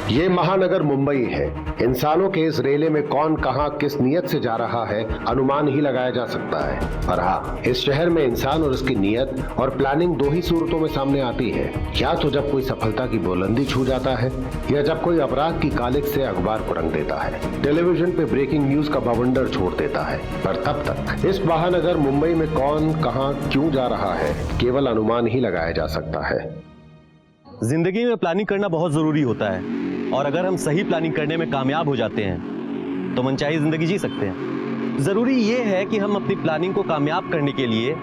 ये महानगर मुंबई है। इंसानों के इस रेले में कौन कहां किस नियत से जा रहा है अनुमान ही लगाया जा सकता है। और हाँ, इस शहर में इंसान और उसकी नियत और प्लानिंग दो ही सूरतों में सामने आती है। या तो जब कोई सफलता की बुलंदी छू जाता है या जब कोई अपराध की कालिक से अखबार को रंग देता है, टेलीविजन पे ब्रेकिंग न्यूज का बवंडर छोड़ देता है। पर तब तक इस महानगर मुंबई में कौन कहां क्यों जा रहा है केवल अनुमान ही लगाया जा सकता है। जिंदगी में प्लानिंग करना बहुत जरूरी होता है और अगर हम सही प्लानिंग करने में कामयाब हो जाते हैं तो मनचाही जिंदगी जी सकते हैं। जरूरी यह है कि हम अपनी प्लानिंग को कामयाब करने के लिए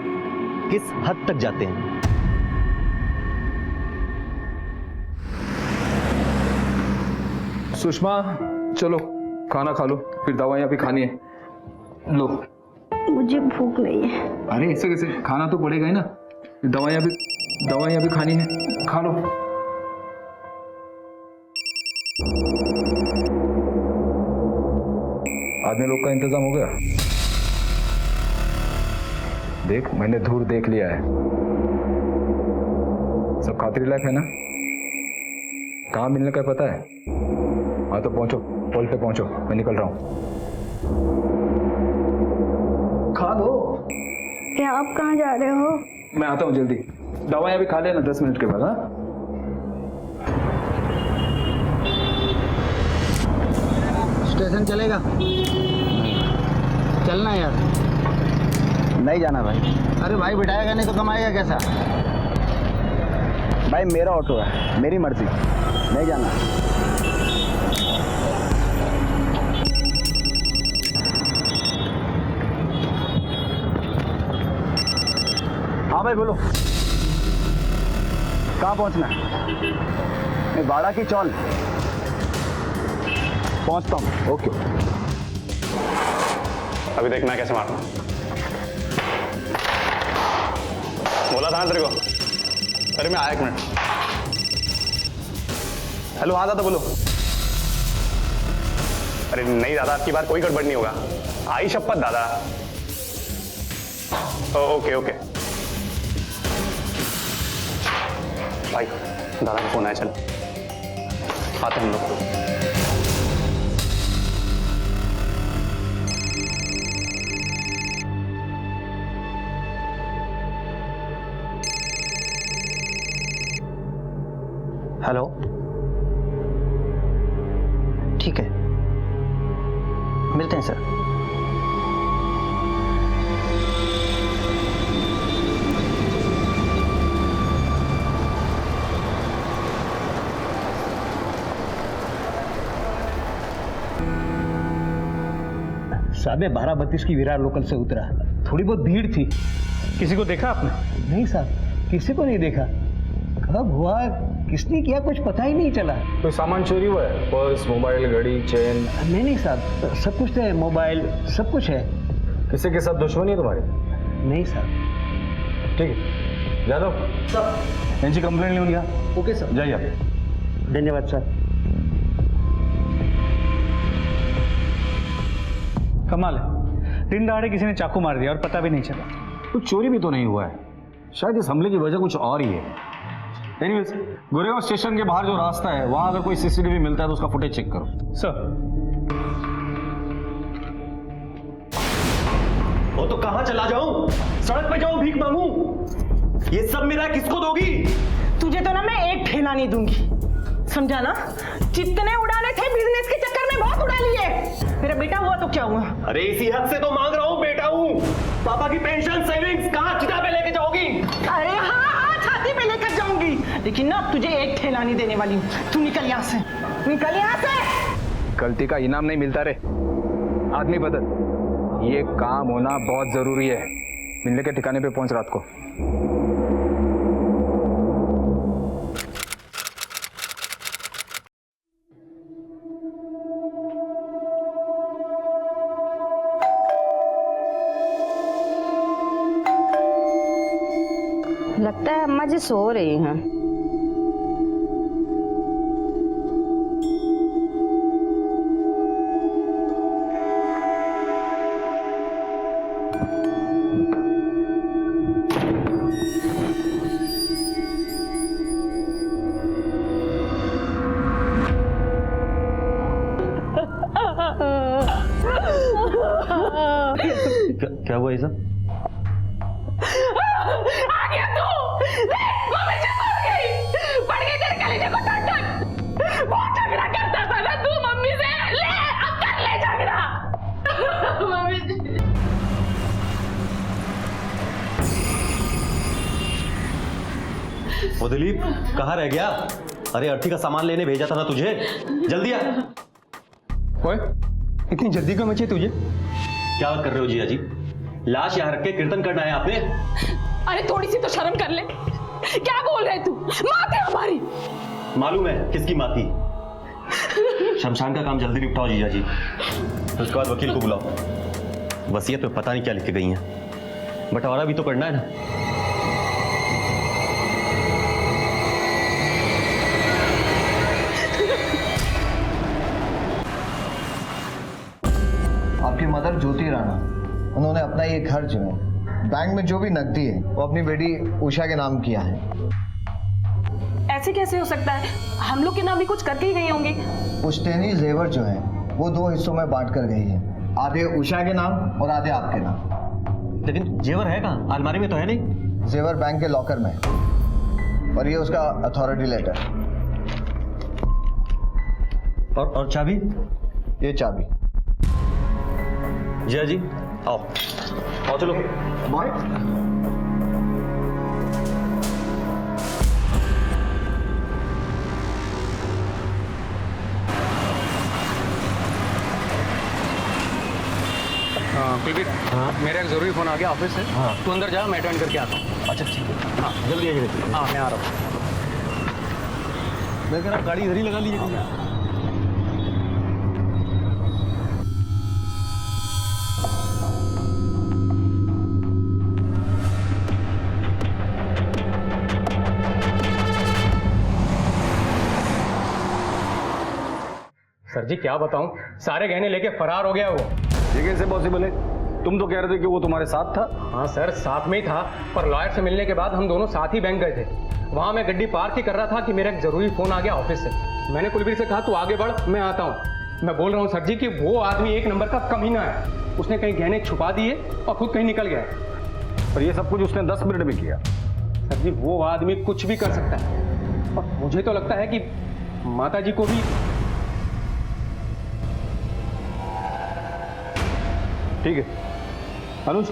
किस हद तक जाते हैं। सुषमा, चलो खाना खा लो, फिर दवाइयाँ भी खानी है। लो। मुझे भूख नहीं है। अरे ऐसे कैसे, खाना तो पड़ेगा ही ना। दवाइयाँ भी खानी है, खा लो। आदमी लोग का इंतजाम हो गया? देख, मैंने धूर देख लिया है। सब खातिर लायक है ना? कहाँ मिलने का पता है? हाँ तो पहुंचो, पोल पे पहुंचो, मैं निकल रहा हूँ। खा लो। ये आप कहाँ जा रहे हो? मैं आता हूँ जल्दी। दवाइयाँ भी खा लेना 10 मिनट के बाद। हाँ, स्टेशन चलेगा? चलना यार। नहीं जाना भाई। अरे भाई, बिठाएगा नहीं तो कमाएगा कैसा? भाई मेरा ऑटो है, मेरी मर्जी, नहीं जाना। हाँ भाई बोलो, कहाँ पहुँचना है? बाड़ा की चौल पहुँचता हूँ। ओके। अभी देखना कैसे मारना। बोला था ना तेरे को। अरे मैं आया, 1 मिनट। हेलो, हाँ दादा बोलो। अरे नहीं दादा, आपकी बार कोई गड़बड़ नहीं होगा। आई शपथ दादा। ओके ओके भाई, दादा का फोन आया, चल आते हम लोग। हेलो, ठीक है, मिलते हैं सर। साहब, 12:32 की विरार लोकल से उतरा। थोड़ी बहुत भीड़ थी। किसी को देखा आपने? नहीं साहब, किसी को नहीं देखा। कब हुआ, किसने किया, कुछ पता ही नहीं चला। कोई सामान चोरी हुआ है? पर्स, मोबाइल, घड़ी, चेन? नहीं साहब, सब कुछ है, मोबाइल सब कुछ है। किसी के साथ दुश्मनी है तुम्हारी? नहीं साहब। ठीक है, जादव सर, इनकी कंप्लेंट लिखूंगा। ओके सर, जाइए आप। धन्यवाद सर। कमाल है, दिन दहाड़े किसी ने चाकू मार दिया और पता भी नहीं चला। कुछ चोरी भी तो नहीं हुआ है। शायद इस हमले की वजह कुछ और ही है। एनीवेज, गोरेगांव स्टेशन के बाहर जो रास्ता है, वहां अगर कोई सीसीटीवी मिलता है तो उसका फुटेज चेक करो। सर, वो तो कहां चला जाऊं? सड़क पे जाऊं, भीख मांगू? ये सब मेरा किसको दोगी? तुझे तो ना मैं एक ठेला नहीं दूंगी, समझा ना? जितने उड़ाने थे बिजनेस के चक्कर में बहुत उड़ा लिए। मेरा बेटा हुआ तो क्या हुआ? अरे इसी हद से तो मांग रहा हूं, बेटा हूं। पापा की पेंशन सेविंग्स कहां चिता पे लेके जाओगी? अरे हाँ, छाती पे लेकर जाऊंगी, लेकिन ना तुझे एक ठेला नहीं देने वाली हूँ। तू निकल यहाँ से, निकल यहाँ से। गलती का इनाम नहीं मिलता रे, आदमी बदल। ये काम होना बहुत जरूरी है। मिलने के ठिकाने पे पहुंच रात को। लगता है अम्मा जी सो रही हैं। क्या हुआ ये सब? आ गया तू। ले, मम्मी चुप हो गई। पड़ गई तेरे कलेजे को टन। बहुत झगड़ा करता था ना तू मम्मी से। ले, अब कर ले झगड़ा। मम्मी जी। वो दिलीप कहाँ रह गया? अरे अर्थी का सामान लेने भेजा था ना तुझे, जल्दी आ। ओए, इतनी जल्दी क्यों मची तुझे? क्या बात कर रहे हो जिया जी? लाश यहाँ रख के कीर्तन करना है आपने? अरे थोड़ी सी तो शर्म कर ले। क्या बोल रहे तू? माँ थी हमारी। मालूम है किसकी माँ थी। शमशान का काम जल्दी निपटाओ जीजा जी, उसके बाद वकील को बुलाओ। वसीयत में पता नहीं क्या लिख के गई हैं, बंटवारा भी तो करना है ना। आपकी मदर ज्योति राणा, उन्होंने अपना ये घर जो है, बैंक में जो भी नकदी है वो अपनी बेटी उषा के नाम किया है। ऐसे कैसे हो सकता है? हम लोग के नाम भी कुछ करके ही गई होंगी। पुश्तैनी जेवर जो है वो 2 हिस्सों में बांट कर गई है, आधे उषा के नाम और आधे आपके नाम। लेकिन जेवर है कहाँ? अलमारी में तो है नहीं। जेवर बैंक के लॉकर में, और ये उसका अथॉरिटी लेटर। और चाबी? ये चाबी। जिया जी आओ, आओ चलो। बॉय, कुलदीप, मेरा एक जरूरी फोन आ गया ऑफिस से। तू अंदर जा, मैं अटेंड करके आता हूँ। अच्छा ठीक है, हाँ जल्दी आइए। हाँ मैं आ रहा हूँ। मैं कह रहा हूँ गाड़ी इधर ही लगा लीजिए। सर जी क्या बताऊं, सारे गहने लेके फरार हो गया वो। ये कैसे पॉसिबल है? तुम तो कह रहे थे कि वो तुम्हारे साथ था। हाँ सर, साथ में ही था, पर लॉयर से मिलने के बाद हम दोनों साथ ही बैंक गए थे। वहां मैं गड्डी पार्क ही कर रहा था कि मेरा एक जरूरी फोन आ गया ऑफिस से। मैंने कुलवीर से कहा तू आगे बढ़, मैं आता हूँ। मैं बोल रहा हूँ सर जी कि वो आदमी एक नंबर का कमीना है। उसने कहीं गहने छुपा दिए और खुद कहीं निकल गया। पर ये सब कुछ उसने 10 मिनट में किया। सर जी वो आदमी कुछ भी कर सकता है, और मुझे तो लगता है कि माता जी को भी। ठीक है अनुज,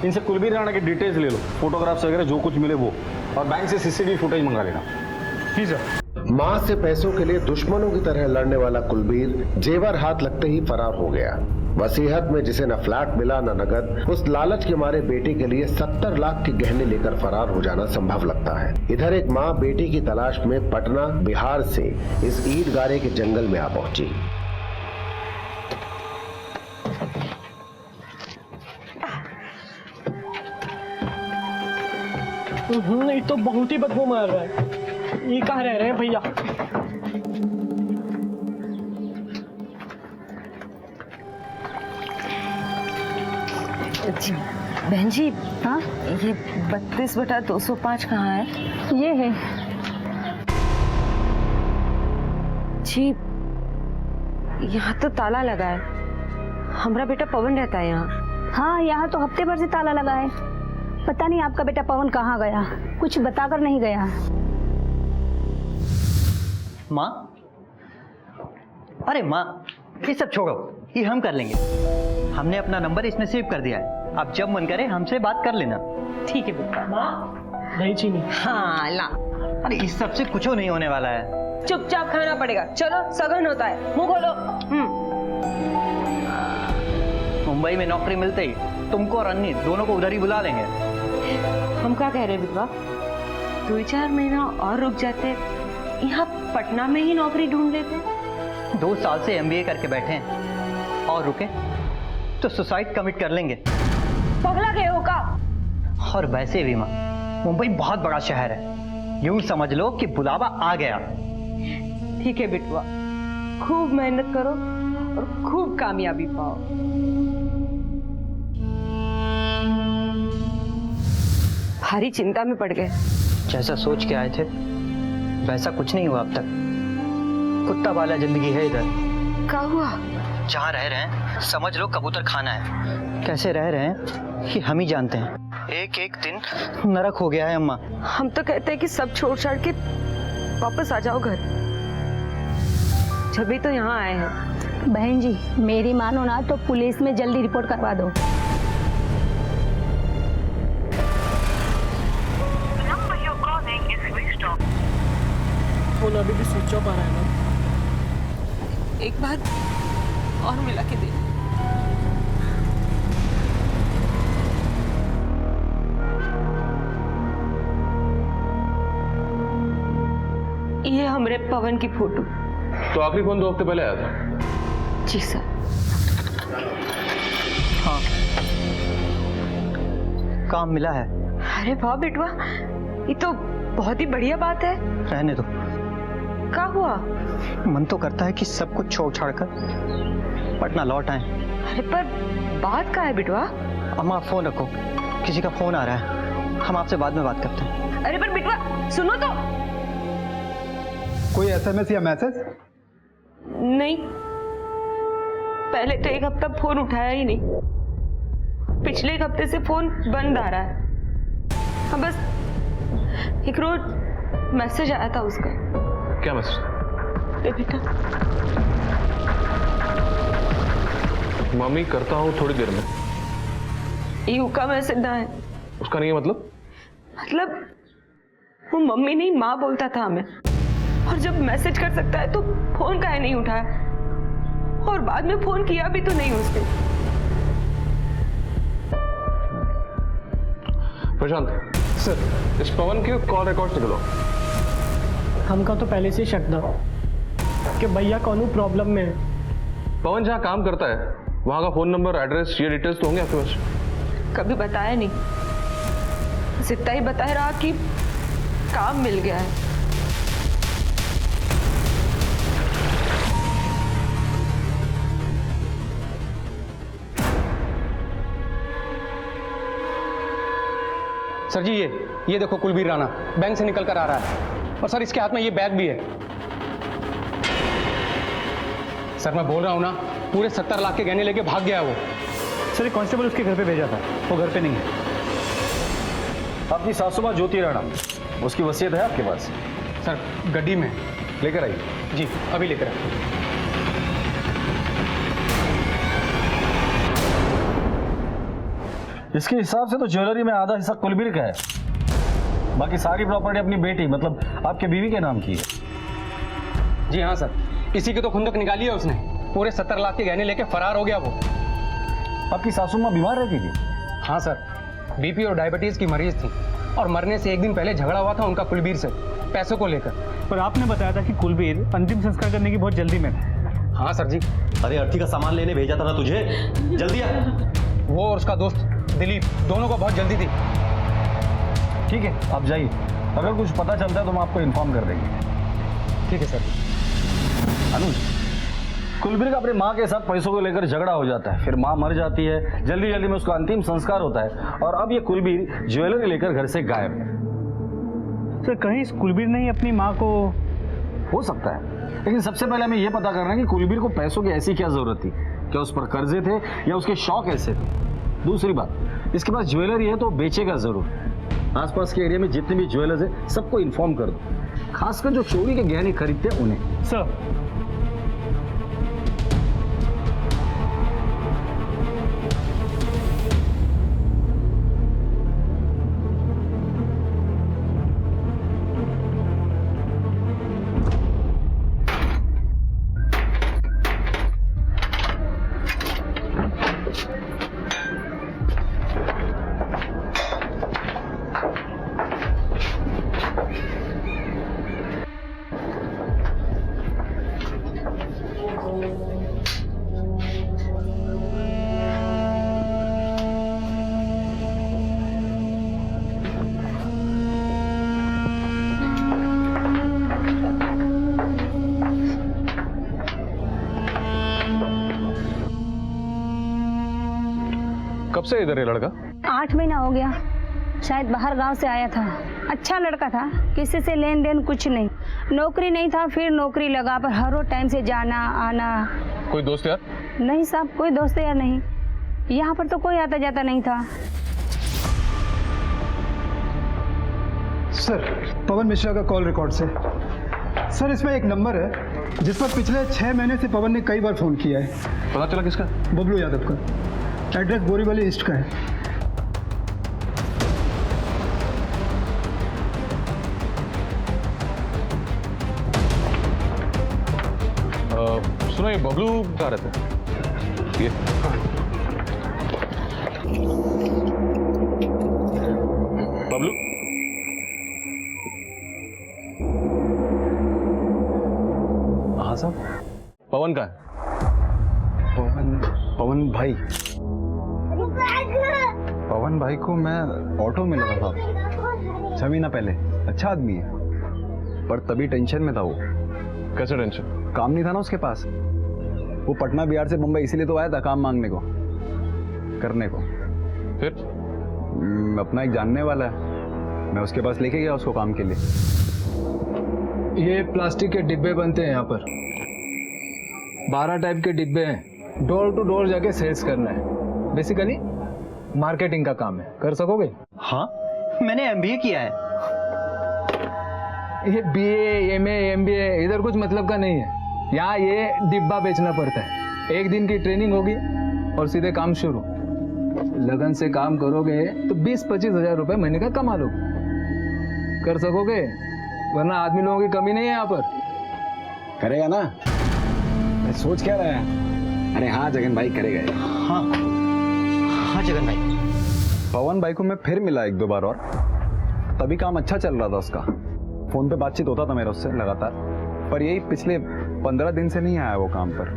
इनसे कुलवीर राणा की डिटेल्स ले लो, फोटोग्राफ्स वगैरह जो कुछ मिले वो, और बैंक से सीसीटीवी फुटेज मंगा लेना। जी सर। मां से पैसों के लिए दुश्मनों की तरह लड़ने वाला कुलबीर जेवर हाथ लगते ही फरार हो गया। वसीयत में जिसे न फ्लैट मिला न नगद, उस लालच के मारे बेटे के लिए 70 लाख के गहने लेकर फरार हो जाना संभव लगता है। इधर एक मां बेटी की तलाश में पटना बिहार से इस ईट गारे के जंगल में आ पहुंची। नहीं तो बहुत ही बदबू मार रहा है। ये कहाँ रह रहे हैं भैया? जी बहन जी, हाँ ये 32/205 कहाँ है? ये है जी। यहाँ तो ताला लगा है। हमारा बेटा पवन रहता है यहाँ। हाँ, यहाँ तो हफ्ते भर से ताला लगा है। पता नहीं आपका बेटा पवन कहाँ गया, कुछ बताकर नहीं गया। माँ, अरे माँ, ये सब छोड़ो, ये हम कर लेंगे। हमने अपना नंबर इसमें सेव कर दिया है। आप जब मन करे हमसे बात कर लेना। ठीक है बेटा। माँ दही चीनी। हाँ ला। अरे इस सब से कुछ नहीं होने वाला है। चुपचाप खाना पड़ेगा। चलो सगन होता है, मुंह खोलो। मुंबई में नौकरी मिलते ही तुमको और अन्नी दोनों को उधर ही बुला लेंगे। हम क्या कह रहे हैं विधवा, 2-4 महीना और रुक जाते, यहाँ पटना में ही नौकरी ढूंढ लेते। 2 साल से MBA करके बैठे हैं, और रुके तो सुसाइड कमिट कर लेंगे। पगला गए हो का? और वैसे भी माँ, मुंबई बहुत बड़ा शहर है, यूं समझ लो कि बुलावा आ गया। ठीक है बिटवा, खूब मेहनत करो और खूब कामयाबी पाओ। भारी चिंता में पड़ गए। जैसा सोच के आए थे वैसा कुछ नहीं हुआ अब तक। कुत्ता वाला जिंदगी है इधर। क्या हुआ? जहाँ रह रहे हैं समझ लो कबूतर खाना है। कैसे रह रहे हैं ये हम ही जानते हैं। एक एक दिन नरक हो गया है अम्मा। हम तो कहते हैं कि सब छोड़ छाड़ के वापस आ जाओ घर। जब भी तो यहाँ आए हैं। बहन जी मेरी मानो ना तो पुलिस में जल्दी रिपोर्ट करवा दो। फोन अभी भी स्विच ऑफ आ रहा है ना। एक बार और मिला के दे। ये हमरे पवन की फोटो। तो आखिरी फोन 2 हफ्ते पहले आया था। जी सर। हाँ काम मिला है। अरे वाह बेटवा, ये तो बहुत ही बढ़िया बात है। रहने दो। क्या हुआ? मन तो करता है कि सब कुछ छोड़ छाड़ कर पटना लौट आए। अरे पर बात क्या है बेटवा? अम्मा फोन रखो, किसी का फोन आ रहा है, हम आपसे बाद में बात करते हैं। अरे पर बेटवा सुनो तो। कोई SMS या मैसेज? नहीं, पहले तो 1 हफ्ता फोन उठाया ही नहीं। पिछले 1 हफ्ते से फोन बंद आ रहा है। हाँ बस एक रोज मैसेज आया था उसका। क्या मैसेज? ए बेटा। मम्मी करता हूँ थोड़ी देर में। यू का मैसेज ना है। उसका नहीं है मतलब? मतलब वो मम्मी नहीं माँ बोलता था हमें, और जब मैसेज कर सकता है तो फोन काहे नहीं उठाया, और बाद में फोन किया भी तो नहीं उसने। प्रशांत सर, इस पवन के कॉल रिकॉर्ड निकलो। हमका तो पहले से शक था कि भैया कौन प्रॉब्लम में है। पवन जहाँ काम करता है वहाँ का फोन नंबर, एड्रेस, ये डिटेल्स तो होंगे आपके पास? कभी बताया नहीं, बस इतना ही बताया रहा कि काम मिल गया है। सर जी ये देखो कुलबीर राणा बैंक से निकल कर आ रहा है, और सर इसके हाथ में ये बैग भी है। सर मैं बोल रहा हूँ ना, पूरे 70 लाख के गहने लेके भाग गया वो। सर कांस्टेबल उसके घर पे भेजा था, वो घर पे नहीं है। आपकी सासू माँ ज्योति राणा, उसकी वसीयत है आपके पास? सर गड्डी में लेकर आइए। जी अभी लेकर आए। इसके हिसाब से तो ज्वेलरी में आधा हिस्सा कुलबीर का है, बाकी सारी प्रॉपर्टी अपनी बेटी मतलब आपके बीवी के नाम की है। जी हाँ सर, इसी की तो खुंदक निकाली है उसने। पूरे 70 लाख के गहने लेके फरार हो गया वो। आपकी सासू माँ बीमार रहती थी? हाँ सर, बीपी और डायबिटीज की मरीज थी, और मरने से 1 दिन पहले झगड़ा हुआ था उनका कुलबीर से पैसों को लेकर। पर आपने बताया था कि कुलबीर अंतिम संस्कार करने की बहुत जल्दी में था। हाँ सर जी। अरे अर्थी का सामान लेने भेजा था ना तुझे, जल्दी आ। वो और उसका दोस्त दिलीप दोनों को बहुत जल्दी थी। ठीक है आप जाइए, अगर कुछ पता चलता है तो हम आपको इन्फॉर्म कर देंगे। ठीक है सर। अनुज, कुलबीर का अपनी माँ के साथ पैसों को लेकर झगड़ा हो जाता है, फिर माँ मर जाती है, जल्दी जल्दी में उसका अंतिम संस्कार होता है, और अब ये कुलबीर ज्वेलरी लेकर घर से गायब है। सर कहीं इस कुलबीर ने ही अपनी माँ को? हो सकता है, लेकिन सबसे पहले हमें यह पता करना है कि कुलबीर को पैसों की ऐसी क्या जरूरत थी, क्या उस पर कर्जे थे या उसके शौक ऐसे थे। दूसरी बात, इसके पास ज्वेलरी है तो बेचेगा जरूर। आसपास के एरिया में जितने भी ज्वेलर्स है सबको इन्फॉर्म कर दो, खासकर जो चोरी के गहने खरीदते हैं उन्हें। सर कब से इधर है लड़का? 8 महीना हो गया, शायद बाहर गांव से आया था। अच्छा लड़का था, किसी से लेन देन कुछ नहीं, नौकरी नहीं था, फिर नौकरी लगा पर हर रोज टाइम से जाना आना। कोई दोस्त यार? नहीं साहब, कोई दोस्त यार नहीं। यहाँ पर तो कोई आता जाता नहीं था। सर, पवन मिश्रा का कॉल रिकॉर्ड से। सर, इसमें एक नंबर है जिस पर पिछले 6 महीने से पवन ने कई बार फोन किया है। पता चला किसका? बबलू यादव का। एड्रेस बोरीवली ईस्ट का है। सुनो, ये बबलू कहाँ रहता है? ये बबलू? हाँ साहब। पवन का है? पवन भाई? पवन भाई को मैं ऑटो में लगा था 6 महीना पहले। अच्छा आदमी है, पर तभी टेंशन में था वो। कैसे टेंशन? काम नहीं था ना उसके पास। वो पटना बिहार से मुंबई इसीलिए तो आया था काम मांगने को, करने को। फिर? अपना एक जानने वाला है, मैं उसके पास लेके गया उसको काम के लिए। ये प्लास्टिक के डिब्बे बनते हैं यहाँ पर। 12 टाइप के डिब्बे हैं। डोर टू डोर जाके सेल्स करना है। बेसिकली मार्केटिंग का काम है। कर सकोगे? हाँ, मैंने MBA किया है। ये BA, MA, MBA इधर कुछ मतलब का नहीं है। यहाँ ये डिब्बा बेचना पड़ता है। 1 दिन की ट्रेनिंग होगी और सीधे काम शुरू। लगन से काम करोगे तो 20-25 हजार रुपए महीने का कमा लोगे। कर सकोगे? वरना आदमी लोगों की कमी नहीं है यहाँ पर। करेगा ना? मैं सोच क्या रहा है? अरे हाँ जगन भाई, करेगा। हाँ हाँ जगन भाई। पवन भाई को मैं फिर मिला 1-2 बार और तभी काम अच्छा चल रहा था उसका। फोन पे बातचीत होता था मेरा उससे लगातार, पर यही पिछले 15 दिन से नहीं आया वो काम पर।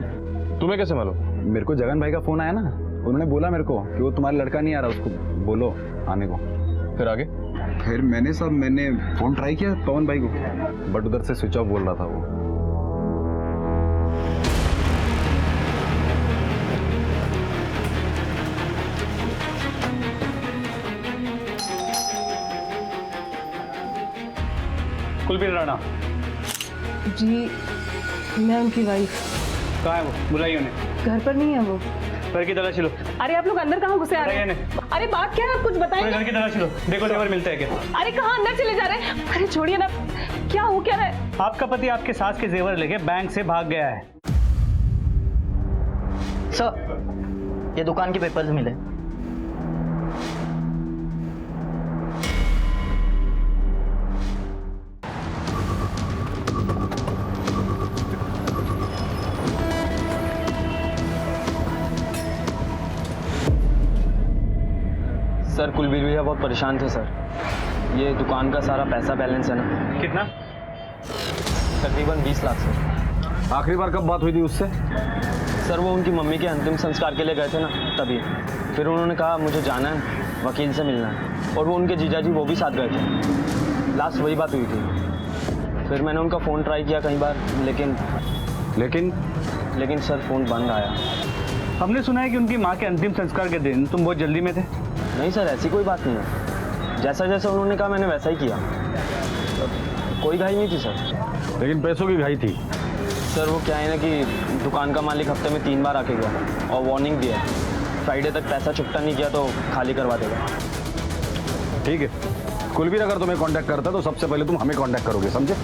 तुम्हें कैसे मालूम? मेरे को जगन भाई का फोन आया ना, उन्होंने बोला मेरे को कि वो तुम्हारा लड़का नहीं आ रहा, उसको बोलो आने को। फिर आगे? फिर मैंने फोन ट्राई किया पवन भाई को, बट उधर से स्विच ऑफ बोल रहा था वो। कुलबीर राणा जी, मैं उनकी वाइफ। कहाँ है वो? बुलाइए उन्हें। घर पर नहीं है वो। घर की तलाशी लो। अरे आप लोग अंदर कहाँ घुसे आ रहे हैं? अरे बात क्या है, आप कुछ बताइए। घर की तलाशी लो, देखो जेवर मिलता है क्या। अरे कहाँ अंदर चले जा रहे हैं? अरे छोड़िए ना, क्या हो क्या रहा है? आपका पति आपके सास के जेवर लेके बैंक से भाग गया है। सर, ये दुकान के पेपर्स मिले। सर, कुलबीर भैया बहुत परेशान थे सर। ये दुकान का सारा पैसा बैलेंस है ना। कितना? तकरीबन 20 लाख सर। आखिरी बार कब बात हुई थी उससे? सर, वो उनकी मम्मी के अंतिम संस्कार के लिए गए थे ना, तभी। फिर उन्होंने कहा मुझे जाना है, वकील से मिलना है, और वो उनके जीजाजी वो भी साथ गए थे। लास्ट वही बात हुई थी। फिर मैंने उनका फ़ोन ट्राई किया कई बार, लेकिन सर फ़ोन बंद आया। हमने सुना है कि उनकी माँ के अंतिम संस्कार के दिन तुम बहुत जल्दी में थे। नहीं सर, ऐसी कोई बात नहीं है। जैसा जैसा उन्होंने कहा मैंने वैसा ही किया। कोई घाई नहीं थी सर। लेकिन पैसों की घाई थी। सर, वो क्या है ना कि दुकान का मालिक हफ्ते में 3 बार आके गया और वार्निंग दिया है, फ्राइडे तक पैसा चुकता नहीं किया तो खाली करवा देगा। ठीक है, कुलबीर अगर तुम्हें कांटेक्ट करता तो सबसे पहले तुम हमें कांटेक्ट करोगे, समझे?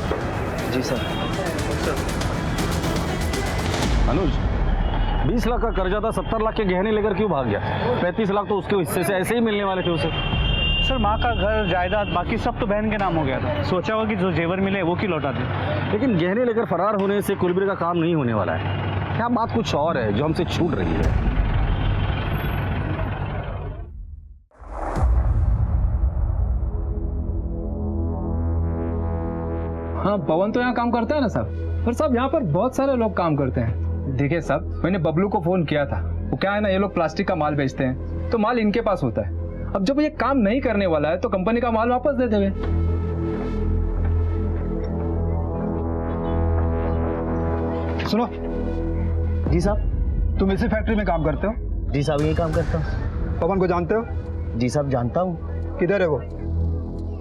जी सर। अनुज, 20 लाख का कर्जा था, 70 लाख के गहने लेकर क्यों भाग गया? 35 लाख तो उसके हिस्से से ऐसे ही मिलने वाले थे उसे। सर, माँ का घर, जायदाद, बाकी सब तो बहन के नाम हो गया था। सोचा होगा कि जो जेवर मिले वो क्यों लौटा दे। लेकिन गहने लेकर फरार होने से कुलबीर का काम नहीं होने वाला है। क्या बात कुछ और है जो हमसे छूट रही है? हाँ, पवन तो यहाँ काम करता है ना साहब, पर साहब यहाँ पर बहुत सारे लोग काम करते हैं। देखिए साहब, मैंने बबलू को फोन किया था। वो क्या है ना, ये लोग प्लास्टिक का माल बेचते हैं, तो माल इनके पास होता है। अब जब ये काम नहीं करने वाला है तो कंपनी का माल वापस दे देंगे। सुनो। जी साहब। तुम इसी फैक्ट्री में काम करते हो? जी साहब, यही काम करता हूँ। पवन को जानते हो? जी साहब, जानता हूँ। किधर है वो?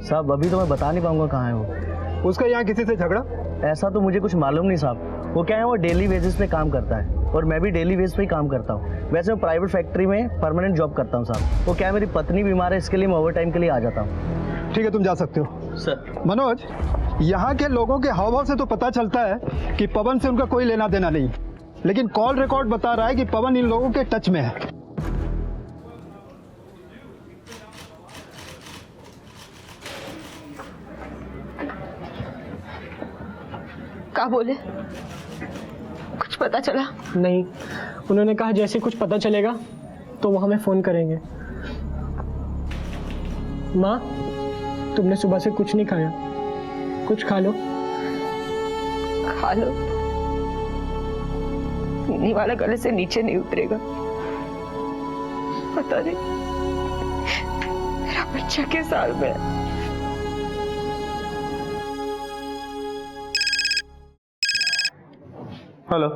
साहब, अभी तो मैं बता नहीं पाऊंगा कहाँ है वो। उसका यहाँ किसी से झगड़ा? ऐसा तो मुझे कुछ मालूम नहीं साहब। वो क्या है, वो डेली बेसिस पे काम करता है और मैं भी डेली बेस पे ही काम करता हूँ। वैसे मैं प्राइवेट फैक्ट्री में परमानेंट जॉब करता हूँ साहब। वो क्या है, मेरी पत्नी बीमार है, इसके लिए मैं ओवर टाइम के लिए आ जाता हूँ। ठीक है, तुम जा सकते हो। सर मनोज, यहाँ के लोगों के हाव भाव से तो पता चलता है कि पवन से उनका कोई लेना देना नहीं, लेकिन कॉल रिकॉर्ड बता रहा है कि पवन इन लोगों के टच में है। क्या बोले? कुछ पता चला? नहीं, उन्होंने कहा जैसे कुछ पता चलेगा तो वो हमें फोन करेंगे। माँ, तुमने सुबह से कुछ नहीं खाया, कुछ खा लो। खा लो? पीने वाला गले से नीचे नहीं उतरेगा। पता नहीं मेरा बच्चा किस हाल में है। हेलो,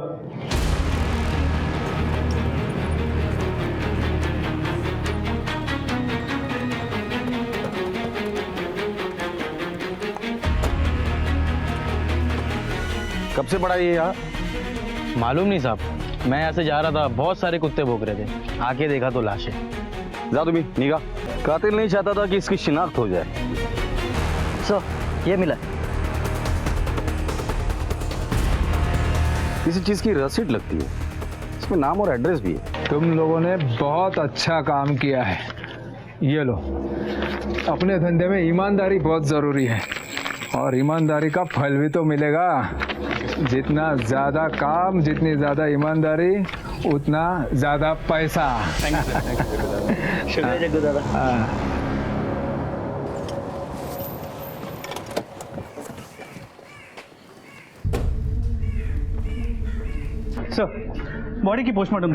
कब से पड़ा ये यहाँ? मालूम नहीं साहब, मैं यहाँ से जा रहा था, बहुत सारे कुत्ते भौंक रहे थे, आके देखा तो लाश है। जा तुम्हें निगाह, कातिल नहीं चाहता था कि इसकी शिनाख्त हो जाए। सर ये मिला। किसी चीज की रसीद लगती है, इसमें नाम और एड्रेस भी है। तुम लोगों ने बहुत अच्छा काम किया है। ये लो, अपने धंधे में ईमानदारी बहुत जरूरी है, और ईमानदारी का फल भी तो मिलेगा। जितना ज्यादा काम, जितनी ज्यादा ईमानदारी, उतना ज्यादा पैसा। शुक्रिया जग्गू दादा। सर, बॉडी की पोस्टमार्टम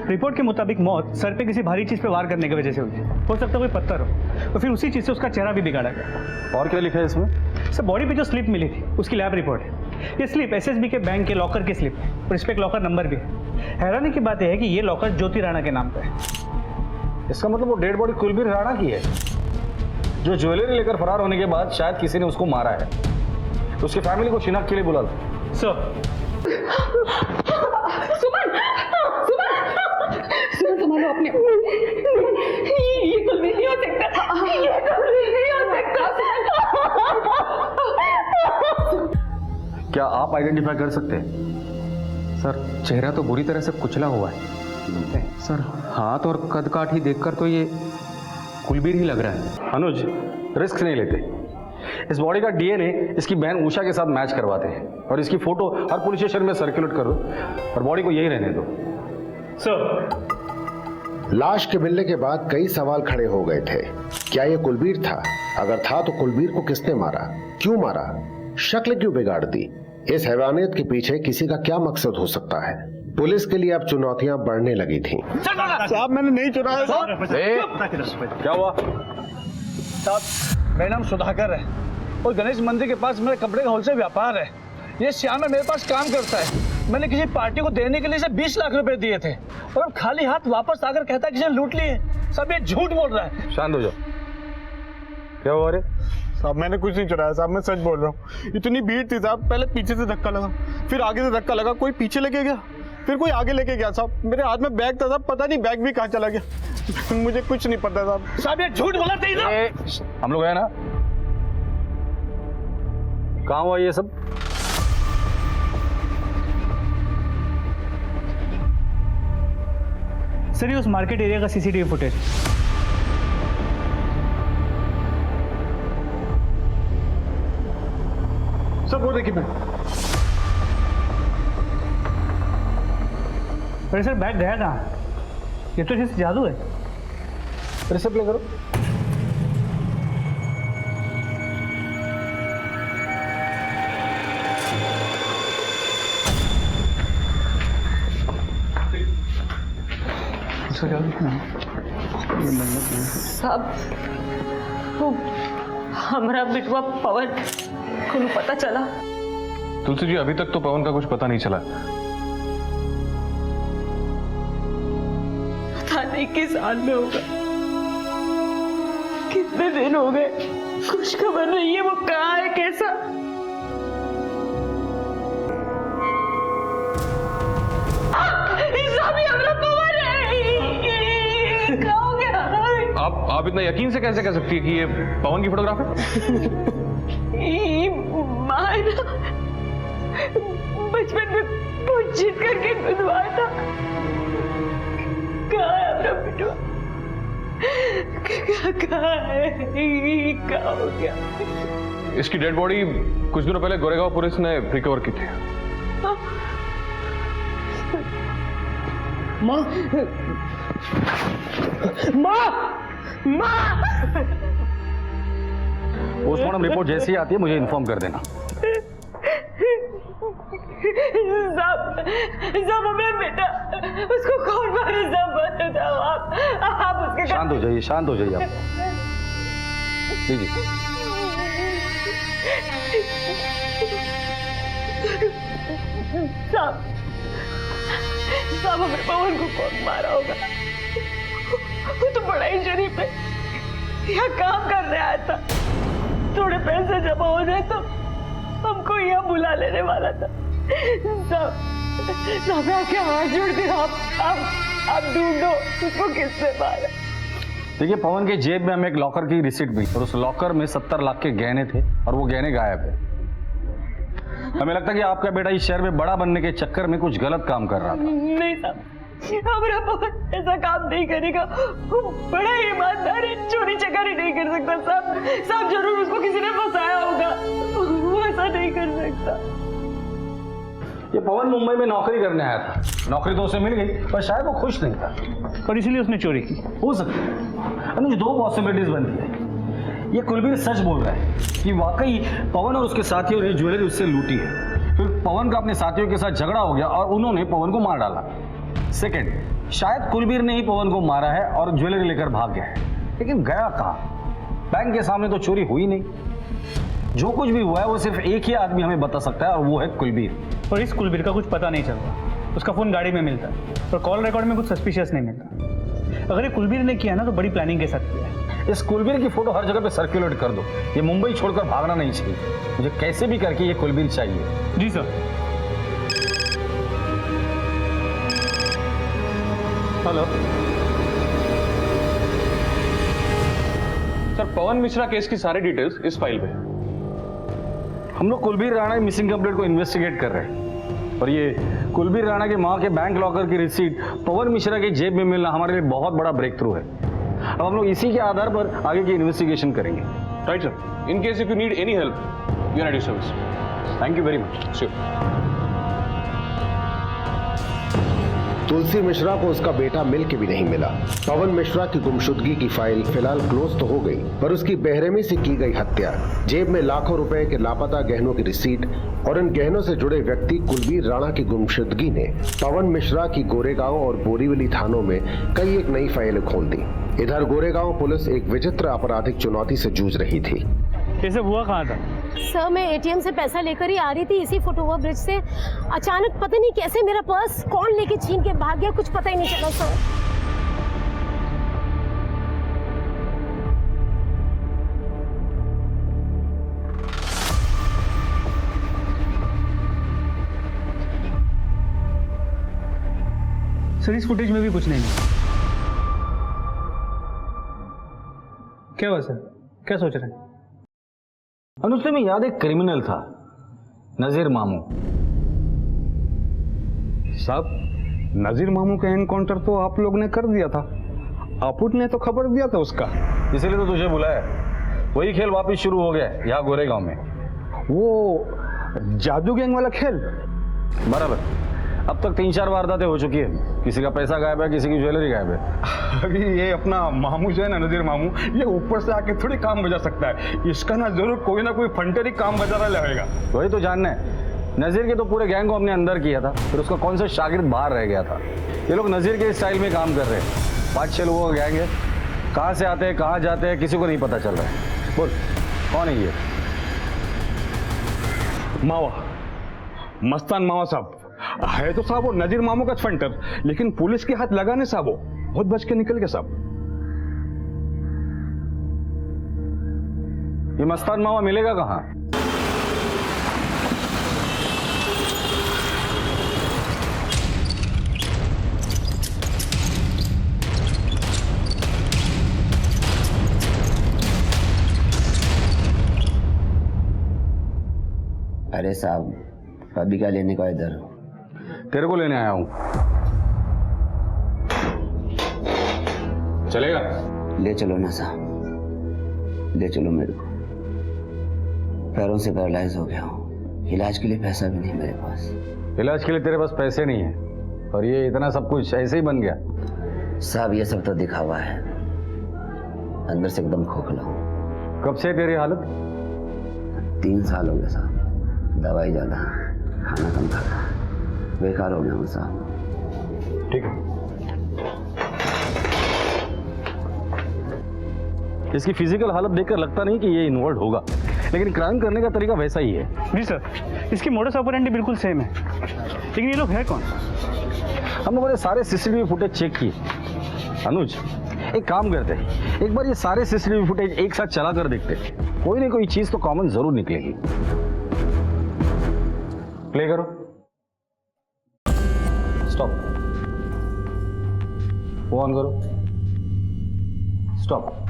रिपोर्ट के मुताबिक मौत सर पे किसी भारी चीज पे वार करने की वजह से हुई। हो सकता है कोई पत्थर हो, तो फिर उसी चीज से उसका चेहरा भी बिगाड़ा गया। और क्या लिखा है इसमें? सर, बॉडी पे जो स्लिप मिली थी उसकी लैब रिपोर्ट है। ये स्लिप एसएसबी के बैंक के लॉकर की स्लिप है, और इस पे एक लॉकर नंबर भी है। हैरानी की बात यह है कि ये लॉकर ज्योति राणा के नाम पे है। इसका मतलब वो डेड बॉडी कुलबीर राणा की है, जो ज्वेलरी लेकर फरार होने के बाद शायद किसी ने उसको मारा है। तो उसकी फैमिली को शिनाख्त के लिए बुला लो। सर सुमन संभालो अपने। ये कुलबीर नहीं हो सकता, ये कुलबीर नहीं हो सकता। क्या आप आइडेंटिफाई कर सकते हैं? सर, चेहरा तो बुरी तरह से कुचला हुआ है सर, हाथ और कद काठ ही देखकर तो ये कुलबीर ही लग रहा है। अनुज, रिस्क नहीं लेते। इस बॉडी का डीएनए इसकी बहन उषा के साथ मैच करवाते हैं, और इसकी फोटो हर पुलिस स्टेशन में सर्कुलेट करो, और बॉडी को यही रहने दो। सर, लाश के मिलने के बाद कई सवाल खड़े हो गए थे। क्या यह कुलबीर था? अगर था तो कुलबीर को किसने मारा, क्यों मारा, शक्ल क्यों बिगाड़ दी? इस हैवानियत के पीछे किसी का क्या मकसद हो सकता है? पुलिस के लिए अब चुनौतियां बढ़ने लगी थीं। साहब, मैंने नहीं चुराया साहब। क्या हुआ? साहब, मेरा नाम सुधाकर है और गणेश मंदिर के पास मेरे कपड़े का होलसेल व्यापार है। ये श्याम है, मेरे पास काम करता है। मैंने किसी पार्टी को देने के लिए इसे 20 लाख रुपए दिए थे, और अब खाली हाथ वापस आकर कहता है कि इसे लूट लिए। सब ये झूठ बोल रहा है। शांत हो जाओ। क्या हुआ रे? साहब, मैंने कुछ नहीं चुराया साहब, मैं सच बोल रहा हूँ। इतनी भीड़ थी साहब, पहले पीछे से धक्का लगा, फिर आगे से धक्का लगा, कोई पीछे लेके गया, फिर कोई आगे लेके गया साहब। मेरे हाथ में बैग था साहब, पता नहीं बैग भी कहाँ चला गया। मुझे कुछ नहीं पता साहब। साहब, ये झूठ बोला था। हम लोग है ना, कहाँ हुआ ये सब? सर, ये उस मार्केट एरिया का सीसीटीवी फुटेज। सब वो देखिए। अरे सर, बैग गया कहाँ? ये तो जैसे जादू है। रिसिप्ट ले करो। साहब, वो हमारा बिटवा पवन को पता चला? तुलसी जी, अभी तक तो पवन का कुछ पता नहीं चला। पता नहीं किस हाल में होगा, कितने दिन हो गए, कुछ खबर नहीं है वो कहाँ है, कैसा। आप इतना यकीन से कैसे कह सकती है कि ये पवन की फोटोग्राफ है? ये माँ ना बचपन में बहुत जिद करके गुदवाया था। कहाँ है अपना बेटवा? कहाँ है? ये क्या हो गया? इसकी डेड बॉडी कुछ दिनों पहले गोरेगांव पुलिस ने रिकवर की थी। माँ माँ माँ पोस्टमार्टम रिपोर्ट जैसी आती है मुझे इन्फॉर्म कर देना। साहब हमें बेटा उसको कौन मारे? साहब बताओ आप उसके। शांत हो जाइए, शांत हो जाइए आप। लीजिए। साहब हमें पवन को कौन मारा होगा? वो तो बड़ा ही शरीफ है, यहाँ काम करने आया था। थोड़े पैसे जमा हो जाए तो हमको यहाँ बुला लेने वाला था। साहब मैं क्या हाथ जोड़ती हूँ, आप ढूंढो उसको किसने मारा। देखिए, पवन के जेब में हमें एक लॉकर की रिसीट मिली और उस लॉकर में 70 लाख के गहने थे और वो गहने गायब है। हमें लगता है कि आपका बेटा इस शहर में बड़ा बनने के चक्कर में कुछ गलत काम कर रहा था। नहीं साहब, हमारा पवन ऐसा काम नहीं करेगा। वो बड़ा ईमानदार है, चोरी चकारी नहीं कर सकता। साहब जरूर उसको किसी ने फंसाया होगा, वो ऐसा नहीं कर सकता। ये पवन मुंबई में नौकरी करने आया था, नौकरी तो उसे मिल गई पर शायद वो खुश नहीं था और इसीलिए उसने चोरी की। हो सकता है। मुझे दो पॉसिबिलिटीज बनती है। ये कुलबीर सच बोल रहा है कि वाकई पवन और उसके साथियों ने ज्वेलरी उससे लूटी है, फिर पवन का अपने साथियों के साथ झगड़ा हो गया और उन्होंने पवन को मार डाला। सेकंड, शायद कुलबीर ने ही पवन को मारा है और ज्वेलरी लेकर भाग गया है, लेकिन गया कहाँ? बैंक के सामने तो चोरी हुई नहीं। जो कुछ भी हुआ है वो सिर्फ एक ही आदमी हमें बता सकता है और वो है कुलबीर। और इस कुलबीर का कुछ पता नहीं चलता। उसका फोन गाड़ी में मिलता है और कॉल रिकॉर्ड में कुछ सस्पिशियस नहीं मिलता। अगर ये कुलबीर ने किया ना तो बड़ी प्लानिंग के साथ किया है। इस कुलबीर की फोटो हर जगह पे सर्कुलेट कर दो। ये मुंबई छोड़कर भागना नहीं चाहिए। मुझे कैसे भी करके ये कुलबीर चाहिए। जी सर। हेलो सर, पवन मिश्रा केस की सारी डिटेल्स इस फाइल में। हम लोग कुलबीर राणा की मिसिंग कंप्लेंट को इन्वेस्टिगेट कर रहे हैं और ये कुलबीर राणा के मां के बैंक लॉकर की रिसीट पवन मिश्रा के जेब में मिलना हमारे लिए बहुत बड़ा ब्रेक थ्रू है। अब हम लोग इसी के आधार पर आगे की इन्वेस्टिगेशन करेंगे। Right sir. In case if you need any help you are at your service. Thank you very much. Sure. Tulsi Mishra को उसका बेटा मिल के भी नहीं मिला। पवन मिश्रा की गुमशुदगी की फाइल फिलहाल क्लोज तो हो गई, पर उसकी बेरहमी से की गई हत्या, जेब में लाखों रुपए के लापता गहनों की रिसीट और इन गहनों से जुड़े व्यक्ति कुलबीर राणा की गुमशुदगी ने पवन मिश्रा की गोरेगांव और बोरीवली थानों में कई एक नई फाइलें खोल दी। इधर गोरेगांव पुलिस एक विचित्र आपराधिक चुनौती से जूझ रही थी। कैसे हुआ कहाँ था? सर मैं एटीएम से पैसा लेकर ही आ रही थी इसी फुटओवर ब्रिज से। अचानक पता नहीं कैसे मेरा पर्स कौन लेके छीन के भाग गया, कुछ पता ही नहीं चला सर। सर इस फुटेज में भी कुछ नहीं है। क्या हुआ सर, क्या सोच रहे हैं? अनुज में याद एक क्रिमिनल था, नजीर मामू। साहब, नजीर मामू का एनकाउंटर तो आप लोग ने कर दिया था। आपुट ने तो खबर दिया था उसका, इसीलिए तो तुझे बुलाया। वही खेल वापस शुरू हो गया यहाँ गोरेगांव में। वो जादू गैंग वाला खेल। बराबर। अब तक 3-4 वारदातें हो चुकी है। किसी का पैसा गायब है, किसी की ज्वेलरी गायब है। अभी ये अपना मामू जो है ना, नजीर मामू, ये ऊपर से आके थोड़ी काम बजा सकता है। इसका ना जरूर कोई ना कोई फंटेरी काम बजा रहा रहेगा। वही तो जानना है। नजीर के तो पूरे गैंग को हमने अंदर किया था, फिर उसका कौन सा शागिर्द बाहर रह गया था। ये लोग नजीर के स्टाइल में काम कर रहे हैं। 5-6 लोगों का गैंग है। कहाँ से आते हैं, कहाँ जाते हैं, किसी को नहीं पता चल रहा है। बोल, कौन है ये? मावा, मस्तान मावा साहब है तो साहब वो नजीर मामू का फंटर, लेकिन पुलिस के हाथ लगाने साहब वो बहुत बच के निकल गया साहब। ये मस्तान मावा मिलेगा कहाँ? अरे साहब, भाभी का लेने का इधर? तेरे को लेने आया हूं। चलेगा? ले चलो ना साहब, ले चलो मेरे को। पैरों से पैरालाइज हो गया हूँ, इलाज के लिए पैसा भी नहीं मेरे पास। इलाज के लिए तेरे पास पैसे नहीं है और ये इतना सब कुछ ऐसे ही बन गया? साहब ये सब तो दिखावा है, अंदर से एकदम खोखला हूँ। कब से तेरी हालत? 3 साल हो गए साहब, दवाई ज्यादा, खाना कम खाता, बेकार हो गया हूँ साहब। ठीक है, इसकी फिजिकल हालत देखकर लगता नहीं कि ये इन्वॉल्व होगा, लेकिन क्राइम करने का तरीका वैसा ही है। जी सर, इसकी मोडस ऑपरेंडी बिल्कुल सेम है, लेकिन ये लोग है कौन? हम लोगों ने सारे सीसीटीवी फुटेज चेक किए। अनुज, एक काम करते हैं, एक बार ये सारे सीसीटीवी फुटेज एक साथ चला कर देखते हैं, कोई ना कोई चीज तो कॉमन जरूर निकलेगी। प्ले करो। स्टॉप। वो ऑन करो। स्टॉप।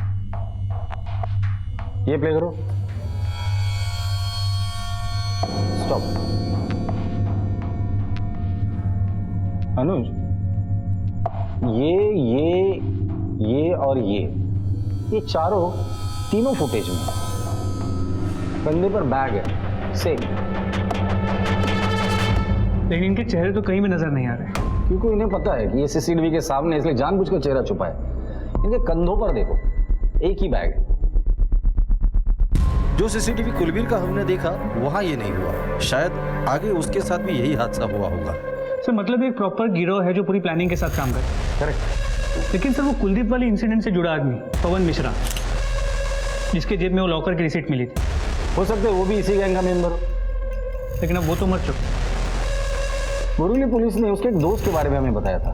ये प्ले करो। स्टॉप। अनुज, ये और ये चारों तीनों फुटेज में कंधे पर बैग है, सेम। लेकिन इनके चेहरे तो कहीं भी नजर नहीं आ रहे, क्योंकि इन्हें पता है कि ये सीसीटीवी के सामने, इसलिए जानबूझकर चेहरा छुपाए। इनके कंधों पर देखो, एक ही बैग है। जो सीसीटीवी कुलबीर का हमने देखा वहां ये नहीं हुआ, शायद आगे उसके साथ भी यही हादसा हुआ होगा। सर मतलब एक प्रॉपर गिरोह है जो पूरी प्लानिंग के साथ काम करे। करेक्ट। लेकिन सर वो कुलदीप वाली इंसिडेंट से जुड़ा आदमी पवन मिश्रा, जिसके जेब में वो लॉकर की रिसीट मिली थी, हो सकता है वो भी इसी गैंग का मेंबर हो। लेकिन अब वो तो मर चुका। बोरीवली पुलिस ने उसके एक दोस्त के बारे में हमें बताया था,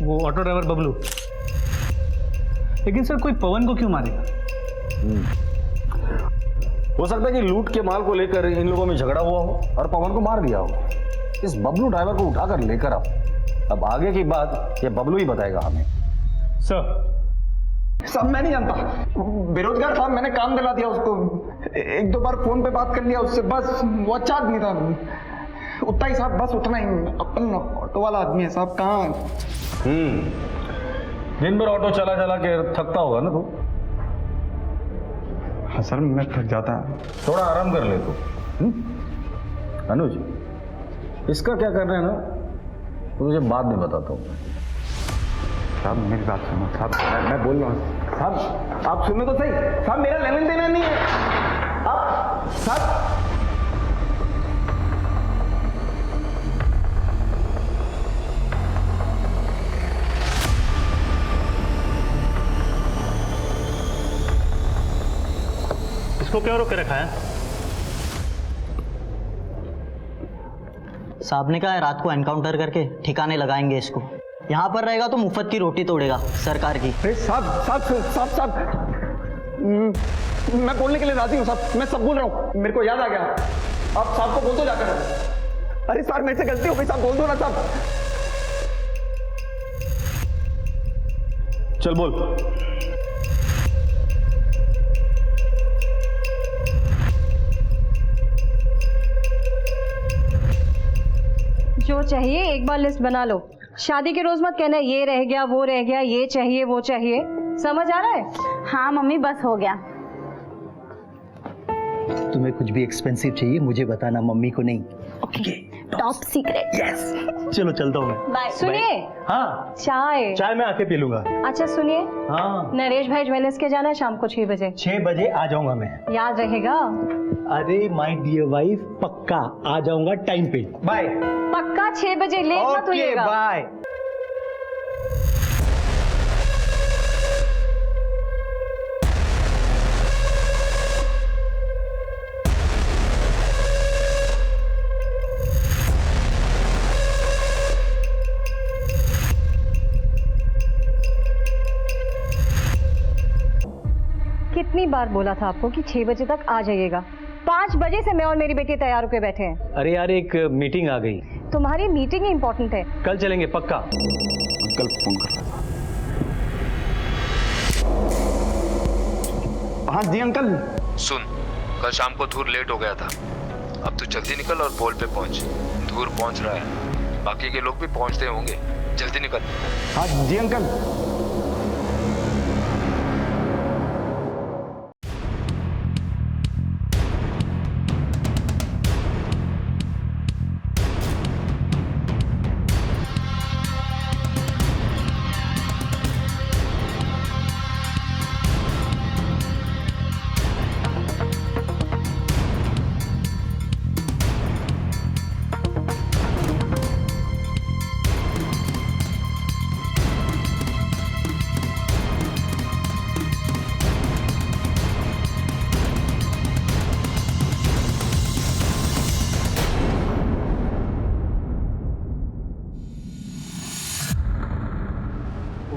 वो ऑटो ड्राइवर बबलू। लेकिन सर कोई पवन को क्यों मारेगा? हो सकता है कि लूट के माल को लेकर इन लोगों में झगड़ा हुआ हो और पवन को मार दिया हो। इस बबलू ड्राइवर को उठाकर लेकर आओ, अब आगे की बात ये बबलू ही बताएगा हमें। सर साहब मैं नहीं जानता, बेरोजगार था, मैंने काम दिला दिया उसको, 1-2 बार फोन पे बात कर लिया उससे, बस वो अच्छा आदमी था, उतना ही साहब, बस उतना ही। अपन ऑटो वाला आदमी है साहब, कहाँ। दिन भर ऑटो चला चला के थकता होगा ना तू? हाँ सर मैं थक जाता, थोड़ा आराम कर ले तू। अनुज, इसका क्या करना है ना, तो मुझे बाद में बताता हूँ। साहब मेरी बात सुनो साहब, मैं बोल रहा हूँ साहब, आप सुनो तो सही साहब, मेरा लेन देना नहीं है आप साहब। इसको क्यों रोक के रखा है? साहब ने कहा है रात को एनकाउंटर करके ठिकाने लगाएंगे इसको। यहाँ पर रहेगा तो मुफ्त की रोटी तोड़ेगा सरकार की। साहब साहब साहब साहब, मैं बोलने के लिए राजी हूँ साहब, मैं सब बोल रहा हूँ, मेरे को याद आ गया। आप साहब को बोल दो जाकर। अरे सर मेरे से गलती हो गई साहब, बोल दो ना साहब। चल बोल। जो चाहिए एक बार लिस्ट बना लो, शादी के रोज मत कहना ये रह गया वो रह गया, ये चाहिए वो चाहिए, समझ आ रहा है? हाँ मम्मी बस हो गया। तुम्हें कुछ भी एक्सपेंसिव चाहिए मुझे बताना, मम्मी को नहीं। Okay, top secret. यस, चलो चलता हूँ मैं। बाय। सुनिए, हाँ चाय मैं आके पी लूंगा। अच्छा सुनिए, हाँ नरेश भाई ज्वेलर्स के जाना है शाम को 6 बजे। 6 बजे आ जाऊंगा मैं। याद रहेगा? अरे माय डियर वाइफ, पक्का आ जाऊंगा टाइम पे। बाय। पक्का 6 बजे, लेट मत होइएगा। बाय। कितनी बार बोला था आपको कि 6 बजे तक आ जाइएगा? 5 बजे से मैं और मेरी बेटी तैयार होकर बैठे हैं। अरे यार एक मीटिंग आ गई। तुम्हारी मीटिंग ही इम्पोर्टेंट है। कल चलेंगे पक्का। कल फोन कर। हाँ जी अंकल। सुन, कल शाम को धूर लेट हो गया था, अब तू जल्दी निकल और पोल पे पहुंच। दूर पहुंच रहा है, बाकी के लोग भी पहुंचते होंगे, जल्दी निकल। हाँ जी अंकल।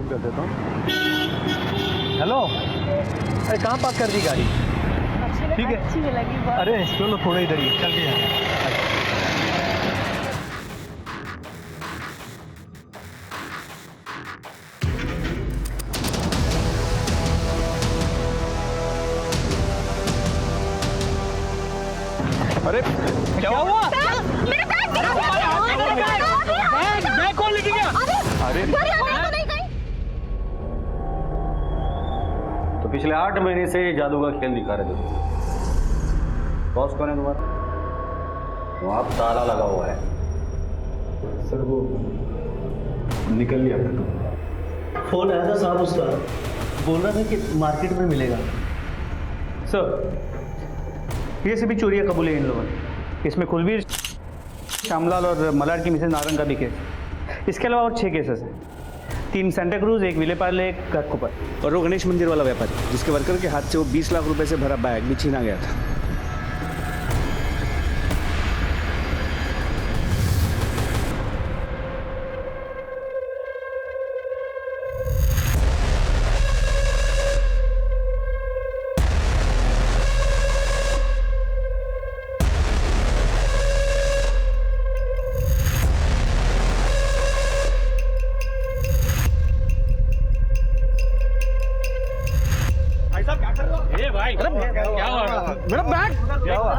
कर देता हूँ। हेलो, अरे कहाँ पार्क कर दी गाड़ी? ठीक है, अच्छी लगी बहुत। अरे चलो थोड़ा इधर ही चल के अरे क्या हुआ? बैग कौन लेके गया? अरे तो पिछले 8 महीने से जादू का खेल दिखा रहे थे। बॉस कौन है तुम्हारा? वहां ताला लगा हुआ है। सर वो निकल लिया फोन आया था साहब उसका, बोल रहा था कि मार्केट में मिलेगा। सर ये सभी चोरियां कबूल है इन लोगों ने। इसमें कुलवीर, श्यामलाल और मलाड की मिसेज नारंग का भी केस। इसके अलावा और 6 केसेस हैं। 3 सेंटा क्रूज, 1 विलेपार्ले, 1 घाटकोपर। और वो गणेश मंदिर वाला व्यापारी जिसके वर्कर के हाथ से वो 20 लाख रुपए से भरा बैग भी छीना गया था। मेरा बैग क्या हुआ?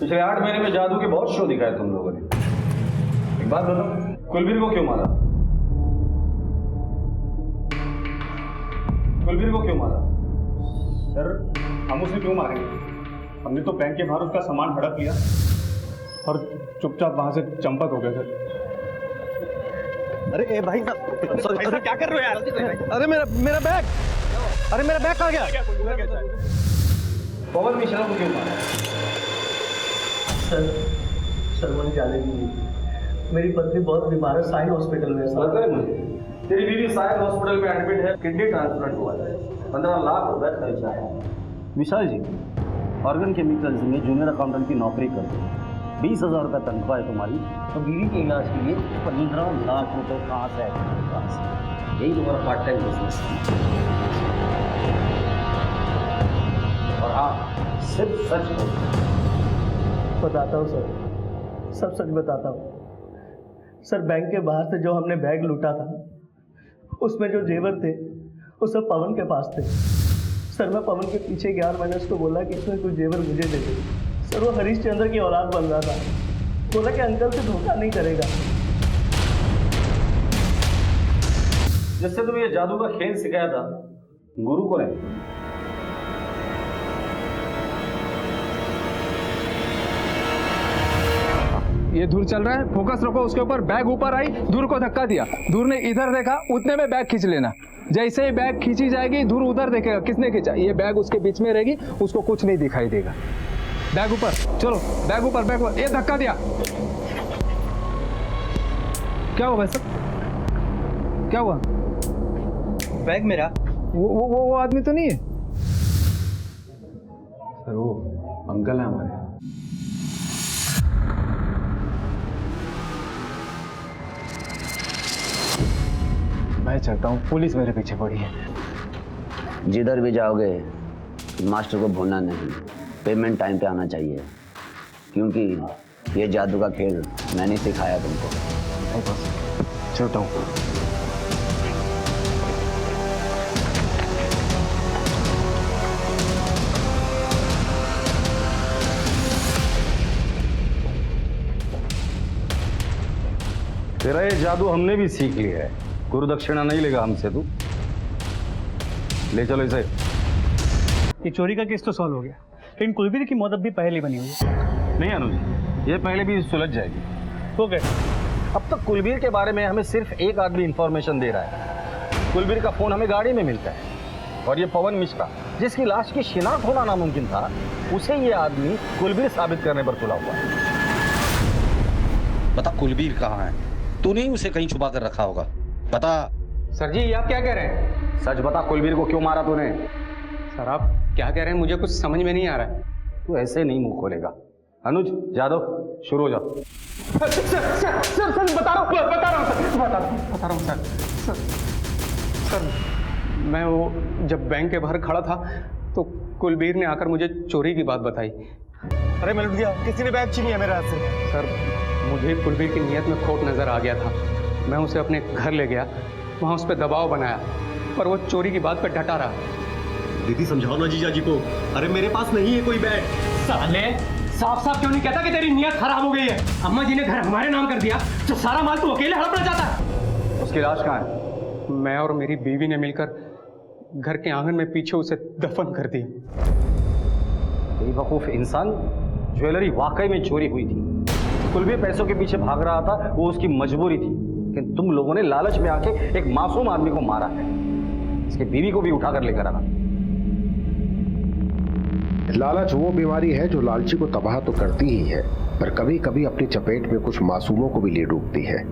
पिछले 8 महीने में जादू के बहुत शो दिखाए तुम लोगों ने। एक बात बताओ, कुलवीर को क्यों मारा? कुलवीर को क्यों मारा? सर हम उसे क्यों मारेंगे? हमने तो बैंक के बाहर उसका सामान हड़प लिया और चुपचाप वहां से चंपत हो गए सर। अरे ए भाई भाई साहब क्या कर रहे हो यार? अरे मेरा बैग, अरे मेरा बैग कहाँ गया? पवन मिश्रा को क्यों मारा? सर मुझे जाने दीजिए, मेरी पत्नी बहुत बीमार है, साइन हॉस्पिटल में। पता है मुझे, तेरी बीवी साइन हॉस्पिटल में एडमिट है, किडनी ट्रांसप्लांट हुआ है, 15 लाख रुपए खर्चा है। विशाल जी, ऑर्गन केमिकल्स में जूनियर अकाउंटेंट की नौकरी करते हैं, 20,000 रुपये तनख्वाह है तुम्हारी, तो बीवी के इलाज के लिए 15 लाख रुपए कहाँ से आए तुम्हारे पास? यही तुम्हारा पार्ट टाइम बिजनेस है। और हाँ, सिर्फ सच बोलो। बताता हूँ सर, सब सच बताता हूँ सर। बैंक के बाहर से जो हमने बैग लूटा था, उसमें जो जेवर थे वो सब पवन के पास थे। सर मैं पवन के पीछे गया और मैंने उसको बोला कि इसमें कुछ जेवर मुझे दे दे। सर वो हरीशचंद्र की औलाद बन रहा था, बोला कि अंकल से धोखा नहीं करेगा। जिससे तुम्हें ये जादू का खेल सिखाया था, गुरु को नहीं। ये धूर चल रहा है, फोकस रखो उसके ऊपर। बैग ऊपर आई, धूर को धक्का दिया, धूर ने इधर देखा, उतने में बैग खींच लेना। जैसे ही बैग खींची जाएगी, धूर उधर देखेगा किसने खींचा। ये बैग उसके बीच में रहेगी, उसको कुछ नहीं दिखाई देगा। बैग ऊपर, चलो बैग ऊपर, बैग ऊपर। ये धक्का दिया, क्या हुआ भाई साहब? क्या हुआ? बैग मेरा। वो आदमी तो नहीं है सर, वो अंकल है हमारे। मैं चलता हूँ, पुलिस मेरे पीछे पड़ी है। जिधर भी जाओगे मास्टर को भूलना नहीं, पेमेंट टाइम पे आना चाहिए, क्योंकि ये जादू का खेल मैंने सिखाया तुमको। नहीं बस, चलता हूँ। तेरा ये जादू हमने भी सीख लिया है। गुरु दक्षिणा नहीं लेगा हमसे तू। ले चलो इसे। ये चोरी का केस तो सॉल्व हो गया, लेकिन कुलबीर की मौत अब भी पहले बनी हुई है। नहीं अनुज, ये पहले भी सुलझ जाएगी। तो क्या? अब तक कुलबीर के बारे में हमें सिर्फ एक आदमी इंफॉर्मेशन दे रहा है। कुलबीर का फोन हमें गाड़ी में मिलता है, और ये पवन मिश्रा जिसकी लाश की शिनाख्त होना नामुमकिन था, उसे ये आदमी कुलबीर साबित करने पर तुला हुआ है। बता कुलबीर कहाँ है? तूने ही उसे कहीं छुपा कर रखा होगा, बता। सर जी ये आप क्या कह रहे हैं? सच बता, कुलबीर को क्यों मारा तूने? सर आप क्या कह रहे हैं, मुझे कुछ समझ में नहीं आ रहा है। तू ऐसे नहीं मुंह खोलेगा। अनुज जादव शुरू हो जाओ। सर बता रहा हूँ सर, मैं वो जब बैंक के बाहर खड़ा था तो कुलबीर ने आकर मुझे चोरी की बात बताई। अरे मैं लुट गया, किसी ने बैग छीनी है मेरे हाथ से। सर मुझे कुलबीर की नीयत में खोट नजर आ गया था। मैं उसे अपने घर ले गया, वहाँ उस पर दबाव बनाया, पर वो चोरी की बात पर डटा रहा। दीदी समझाओ ना जीजा जी को। अरे मेरे पास नहीं है कोई बैग। साले साफ साफ क्यों नहीं कहता कि तेरी नीयत खराब हो गई है? अम्मा जी ने घर हमारे नाम कर दिया तो सारा माल तू अकेले हड़पना चाहता है। उसकी लाश कहाँ है? मैं और मेरी बीवी ने मिलकर घर के आंगन में पीछे उसे दफन कर दिया। बेवकूफ इंसान, ज्वेलरी वाकई में चोरी हुई थी। कुलबीर पैसों के पीछे भाग रहा था, वो उसकी मजबूरी थी, लेकिन तुम लोगों ने लालच में आके एक मासूम आदमी को मारा है। इसकी बीवी को भी उठाकर लेकर आना। लालच वो बीमारी है जो लालची को तबाह तो करती ही है, पर कभी कभी अपनी चपेट में कुछ मासूमों को भी ले डूबती है।